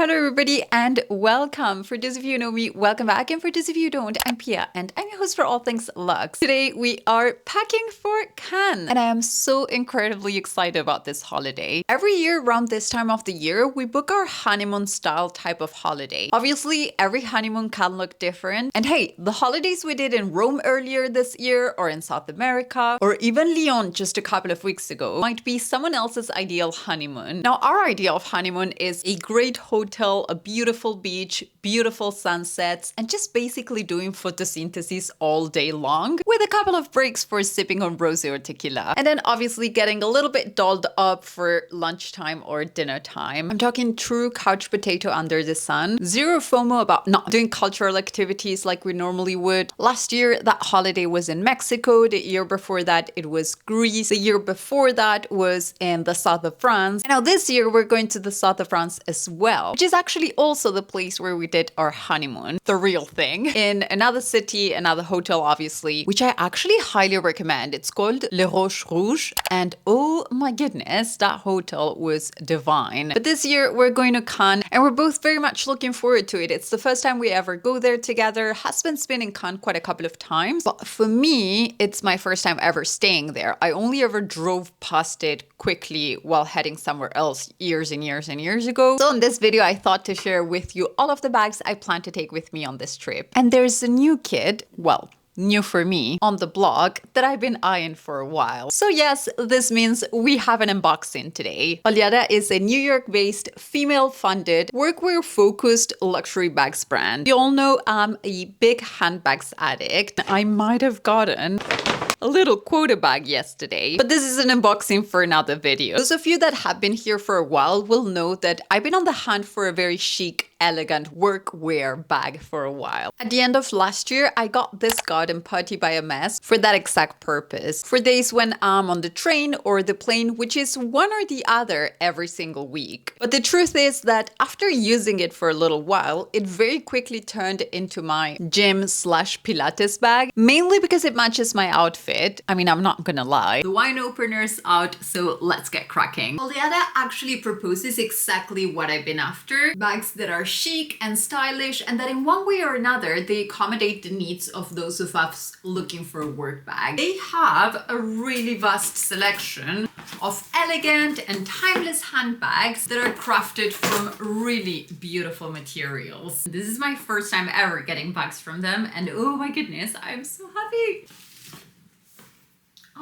Hello everybody and welcome. For those of you who know me, welcome back. And for those of you who don't, I'm Pia and I'm your host for all things luxe. Today we are packing for Cannes and I am so incredibly excited about this holiday. Every year around this time of the year, we book our honeymoon style type of holiday. Obviously, every honeymoon can look different. And hey, the holidays we did in Rome earlier this year or in South America or even Lyon just a couple of weeks ago might be someone else's ideal honeymoon. Now, our idea of honeymoon is a great hotel, a beautiful beach, beautiful sunsets, and just basically doing photosynthesis all day long with a couple of breaks for sipping on rosé or tequila. And then obviously getting a little bit dolled up for lunchtime or dinner time. I'm talking true couch potato under the sun. Zero FOMO about not doing cultural activities like we normally would. Last year, that holiday was in Mexico. The year before that, it was Greece. The year before that was in the south of France. And now this year, we're going to the south of France as well, which is actually also the place where we did our honeymoon, the real thing, in another city, another hotel, obviously, which I actually highly recommend. It's called Le Roche Rouge, and oh my goodness, that hotel was divine. But this year we're going to Cannes, and we're both very much looking forward to it. It's the first time we ever go there together. Husband's been in Cannes quite a couple of times, but for me, it's my first time ever staying there. I only ever drove past it quickly while heading somewhere else years and years and years ago. So in this video, I thought to share with you all of the bags I plan to take with me on this trip. And there's a new kid, well, new for me, on the blog that I've been eyeing for a while. So yes, this means we have an unboxing today. Oleada is a New York-based, female-funded, workwear-focused luxury bags brand. You all know I'm a big handbags addict. I might have gotten a little quota bag yesterday, but this is an unboxing for another video. Those of you that have been here for a while will know that I've been on the hunt for a very chic, elegant workwear bag for a while. At the end of last year, I got this garden party by Hermès for that exact purpose. For days when I'm on the train or the plane, which is one or the other every single week. But the truth is that after using it for a little while, it very quickly turned into my gym/Pilates bag, mainly because it matches my outfit. I mean, I'm not gonna lie. The wine opener's out, so let's get cracking. Oleada actually proposes exactly what I've been after. Bags that are chic and stylish, and that in one way or another, they accommodate the needs of those of us looking for a work bag. They have a really vast selection of elegant and timeless handbags that are crafted from really beautiful materials. This is my first time ever getting bags from them, and oh my goodness, I'm so happy.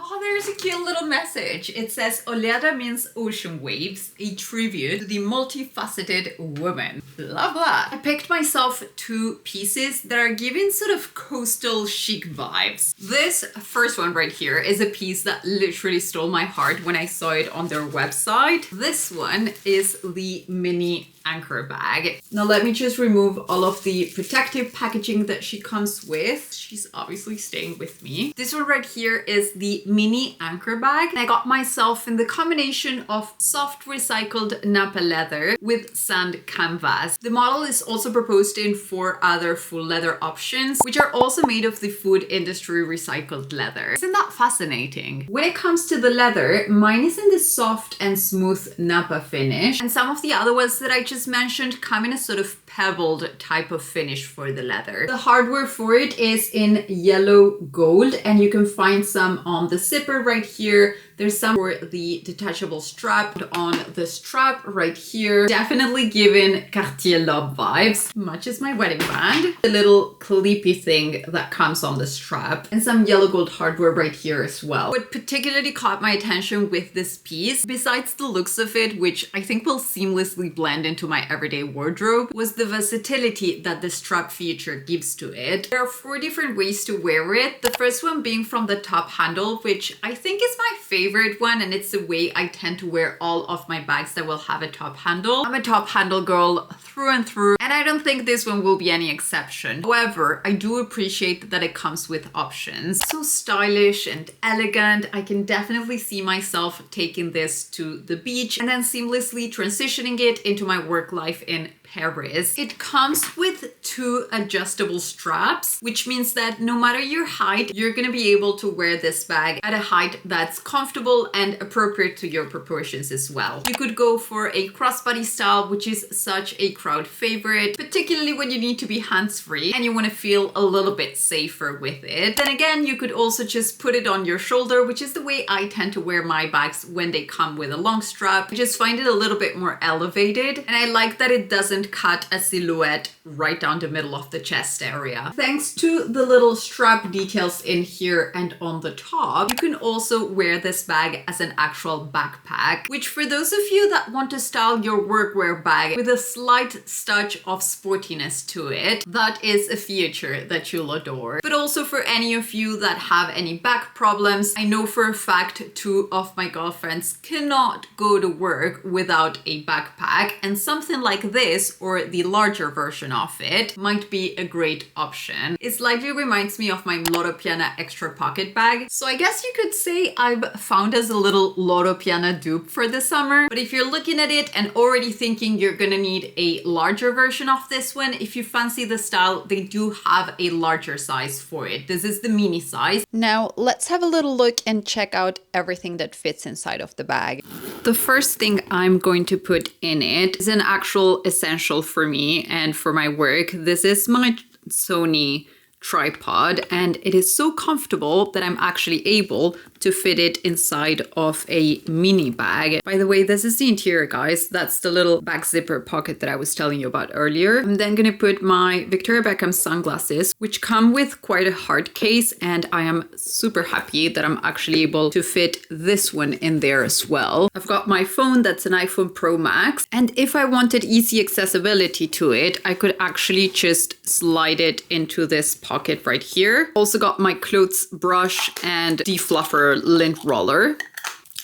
Oh, there's a cute little message. It says, Oleada means ocean waves, a tribute to the multifaceted woman. Love that. I picked myself two pieces that are giving sort of coastal chic vibes. This first one right here is a piece that literally stole my heart when I saw it on their website. This one is the mini anchor bag. Now let me just remove all of the protective packaging that she comes with. She's obviously staying with me. This one right here is the mini anchor bag. I got myself in the combination of soft recycled Napa leather with sand canvas. The model is also proposed in 4 other full leather options, which are also made of the food industry recycled leather. Isn't that fascinating? When it comes to the leather, mine is in the soft and smooth Napa finish, and some of the other ones that I just mentioned come in a sort of pebbled type of finish for the leather. The hardware for it is in yellow gold, and you can find some on the zipper right here. There's some for the detachable strap on the strap right here. Definitely giving Cartier Love vibes, much as my wedding band. The little clippy thing that comes on the strap, and some yellow gold hardware right here as well. What particularly caught my attention with this piece, besides the looks of it, which I think will seamlessly blend into my everyday wardrobe, was the versatility that the strap feature gives to it. There are 4 different ways to wear it. The first one being from the top handle, which I think is my favorite one, and it's the way I tend to wear all of my bags that will have a top handle. I'm a top handle girl through and through, and And I don't think this one will be any exception. However, I do appreciate that it comes with options. So stylish and elegant. I can definitely see myself taking this to the beach and then seamlessly transitioning it into my work life in Paris. It comes with 2 adjustable straps, which means that no matter your height, you're gonna be able to wear this bag at a height that's comfortable and appropriate to your proportions as well. You could go for a crossbody style, which is such a crowd favorite, particularly when you need to be hands-free and you want to feel a little bit safer with it. Then again, you could also just put it on your shoulder, which is the way I tend to wear my bags when they come with a long strap. I just find it a little bit more elevated, and I like that it doesn't cut a silhouette right down the middle of the chest area. Thanks to the little strap details in here and on the top, you can also wear this bag as an actual backpack, which for those of you that want to style your workwear bag with a slight touch of sportiness to it, that is a feature that you'll adore. But also for any of you that have any back problems, I know for a fact 2 of my girlfriends cannot go to work without a backpack, and something like this or the larger version of it might be a great option. It slightly reminds me of my Loro Piana extra pocket bag. So I guess you could say I've found as a little Loro Piana dupe for the summer. But if you're looking at it and already thinking you're gonna need a larger version of this one, if you fancy the style, they do have a larger size for it. This is the mini size. Now let's have a little look and check out everything that fits inside of the bag. The first thing I'm going to put in it is an actual essential for me and for my work. This is my Sony tripod, and it is so comfortable that I'm actually able to fit it inside of a mini bag. By the way, this is the interior, guys. That's the little back zipper pocket that I was telling you about earlier. I'm then gonna put my Victoria Beckham sunglasses, which come with quite a hard case, and I am super happy that I'm actually able to fit this one in there as well. I've got my phone, that's an iPhone Pro Max, and if I wanted easy accessibility to it, I could actually just slide it into this pocket right here. Also got my clothes brush and defluffer lint roller,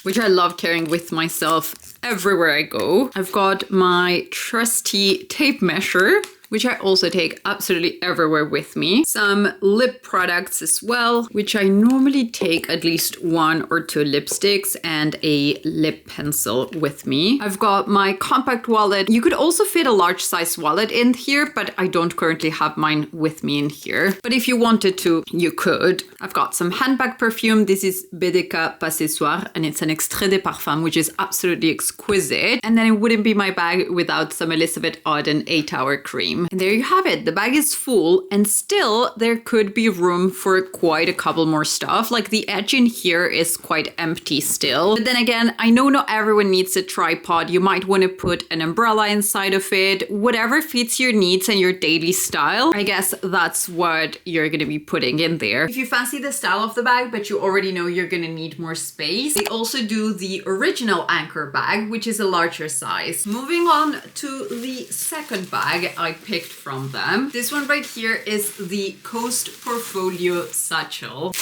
which I love carrying with myself everywhere I go. I've got my trusty tape measure, which I also take absolutely everywhere with me. Some lip products as well, which I normally take at least 1 or 2 lipsticks and a lip pencil with me. I've got my compact wallet. You could also fit a large size wallet in here, but I don't currently have mine with me in here. But if you wanted to, you could. I've got some handbag perfume. This is BDK Passé Soir, and it's an extrait de parfum, which is absolutely exquisite. And then it wouldn't be my bag without some Elizabeth Arden 8-hour cream. And there you have it. The bag is full, and still there could be room for quite a couple more stuff. Like the edge in here is quite empty still. But then again, I know not everyone needs a tripod. You might want to put an umbrella inside of it. Whatever fits your needs and your daily style, I guess that's what you're going to be putting in there. If you fancy the style of the bag, but you already know you're going to need more space, they also do the original anchor bag, which is a larger size. Moving on to the second bag I picked from them. This one right here is the Coast Portfolio Satchel.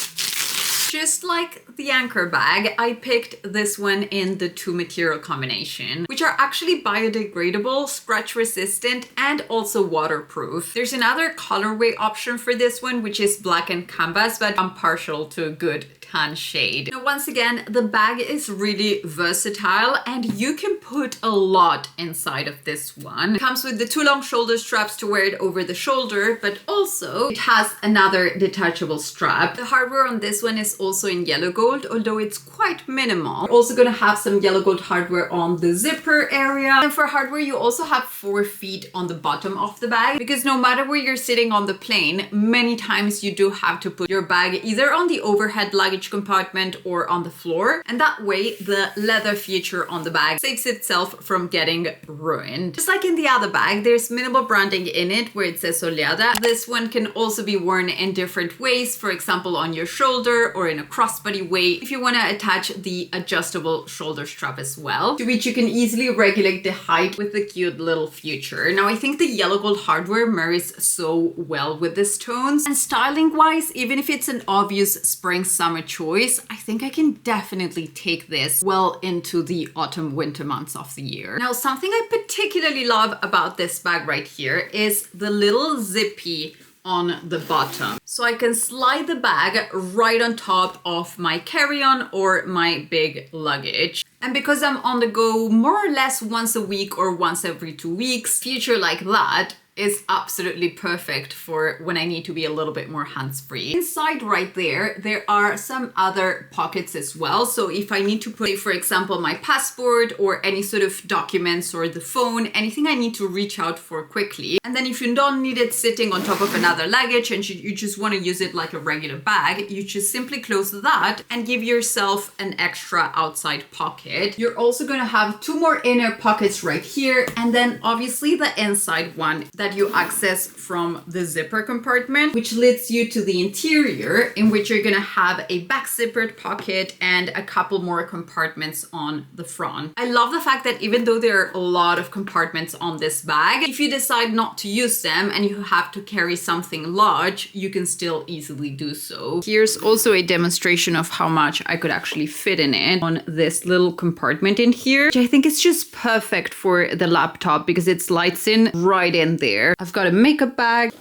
Just like the anchor bag, I picked this one in the 2 material combination, which are actually biodegradable, scratch resistant, and also waterproof. There's another colorway option for this one, which is black and canvas, but I'm partial to a good tan shade. Now, once again, the bag is really versatile and you can put a lot inside of this one. It comes with the 2 long shoulder straps to wear it over the shoulder, but also it has another detachable strap. The hardware on this one is also in yellow gold, although it's quite minimal. You're also going to have some yellow gold hardware on the zipper area. And for hardware, you also have 4 feet on the bottom of the bag, because no matter where you're sitting on the plane, many times you do have to put your bag either on the overhead luggage compartment or on the floor, and that way the leather feature on the bag saves itself from getting ruined. Just like in the other bag, there's minimal branding in it where it says Oleada. This one can also be worn in different ways, for example on your shoulder or in a crossbody way if you want to attach the adjustable shoulder strap as well, to which you can easily regulate the height with the cute little feature. Now I think the yellow gold hardware marries so well with these tones, and styling wise, even if it's an obvious spring summer choice, I think I can definitely take this well into the autumn winter months of the year. Now, something I particularly love about this bag right here is the little zippy on the bottom. So I can slide the bag right on top of my carry-on or my big luggage. And because I'm on the go more or less once a week or once every 2 weeks, feature like that is absolutely perfect for when I need to be a little bit more hands-free. Inside right there are some other pockets as well. So if I need to put, for example, my passport or any sort of documents or the phone, anything I need to reach out for quickly. And then if you don't need it sitting on top of another luggage and you just want to use it like a regular bag, you just simply close that and give yourself an extra outside pocket. You're also going to have 2 more inner pockets right here, and then obviously the inside one that you access from the zipper compartment, which leads you to the interior, in which you're gonna have a back zippered pocket and a couple more compartments on the front. I love the fact that even though there are a lot of compartments on this bag, if you decide not to use them and you have to carry something large, you can still easily do so. Here's also a demonstration of how much I could actually fit in it on this little compartment in here, which I think is just perfect for the laptop because it slides in right in there. I've got a makeup bag,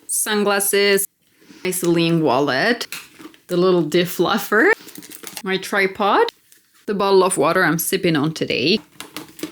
sunglasses, my Celine wallet, the little defluffer, my tripod, the bottle of water I'm sipping on today,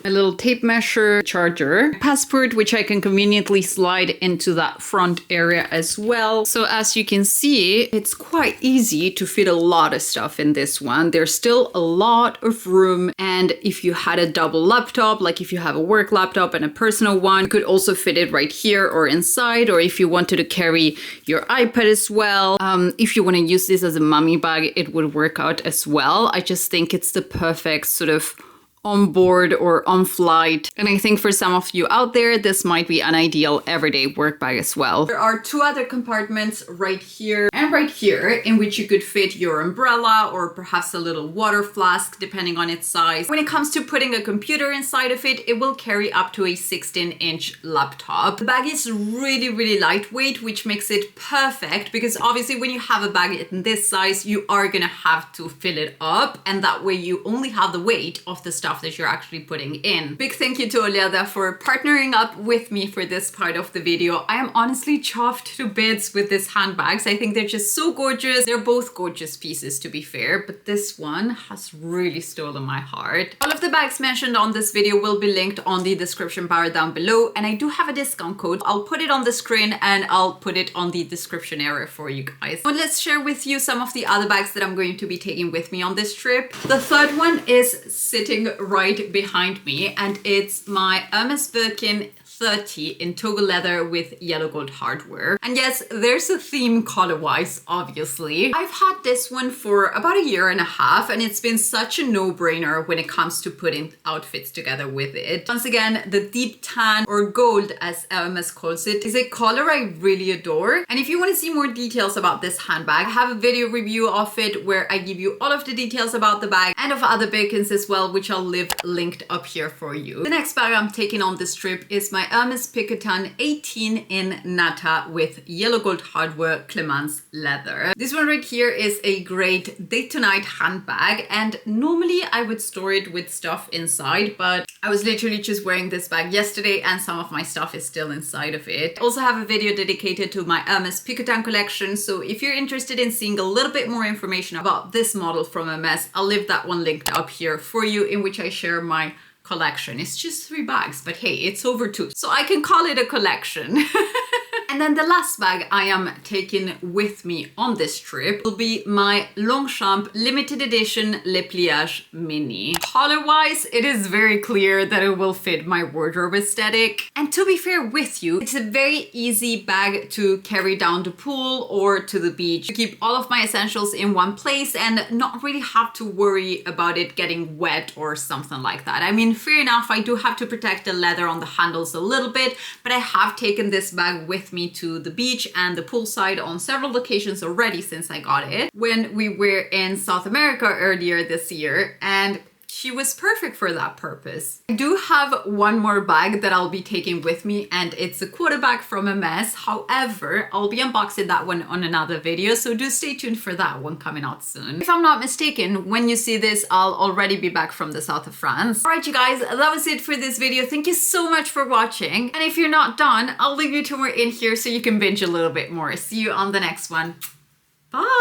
a little tape measure, charger, passport, which I can conveniently slide into that front area as well. So as you can see, it's quite easy to fit a lot of stuff in this one. There's still a lot of room. And if you had a double laptop, like if you have a work laptop and a personal one, you could also fit it right here or inside. Or if you wanted to carry your iPad as well, if you want to use this as a mummy bag, it would work out as well. I just think it's the perfect sort of on board or on flight. And I think for some of you out there, this might be an ideal everyday work bag as well. There are 2 other compartments right here and right here in which you could fit your umbrella or perhaps a little water flask, depending on its size. When it comes to putting a computer inside of it, it will carry up to a 16-inch laptop. The bag is really, really lightweight, which makes it perfect because obviously when you have a bag in this size, you are gonna have to fill it up, and that way you only have the weight of the stuff that you're actually putting in. Big thank you to Oleada for partnering up with me for this part of the video. I am honestly chuffed to bits with these handbags. I think they're just so gorgeous. They're both gorgeous pieces, to be fair, but this one has really stolen my heart. All of the bags mentioned on this video will be linked on the description bar down below, and I do have a discount code. I'll put it on the screen and I'll put it on the description area for you guys. But let's share with you some of the other bags that I'm going to be taking with me on this trip. The third one is sitting right behind me, and it's my Hermès Birkin 30 in toggle leather with yellow gold hardware. And yes, there's a theme color-wise, obviously. I've had this one for about 1.5 years, and it's been such a no-brainer when it comes to putting outfits together with it. Once again, the deep tan, or gold as Hermès calls it, is a color I really adore. And if you want to see more details about this handbag, I have a video review of it where I give you all of the details about the bag and of other Birkins as well, which I'll leave linked up here for you. The next bag I'm taking on this trip is my Hermès Birkin 18 in Nata with yellow gold hardware Clemence leather. This one right here is a great date to night handbag, and normally I would store it with stuff inside, but I was literally just wearing this bag yesterday and some of my stuff is still inside of it. I also have a video dedicated to my Hermès Birkin collection, so if you're interested in seeing a little bit more information about this model from Hermès, I'll leave that one linked up here for you, in which I share my collection. It's just 3 bags, but hey, it's over 2, so I can call it a collection. And then the last bag I am taking with me on this trip will be my Longchamp limited edition Le Pliage Mini. Color-wise, it is very clear that it will fit my wardrobe aesthetic. And to be fair with you, it's a very easy bag to carry down the pool or to the beach, to keep all of my essentials in one place and not really have to worry about it getting wet or something like that. I mean, fair enough, I do have to protect the leather on the handles a little bit, but I have taken this bag with me to the beach and the poolside on several occasions already since I got it when we were in South America earlier this year. And she was perfect for that purpose. I do have one more bag that I'll be taking with me, and it's a quota bag from Hermès. However, I'll be unboxing that one on another video, so do stay tuned for that one coming out soon. If I'm not mistaken, when you see this, I'll already be back from the south of France. Alright you guys, that was it for this video. Thank you so much for watching. And if you're not done, I'll leave you 2 more in here so you can binge a little bit more. See you on the next one. Bye!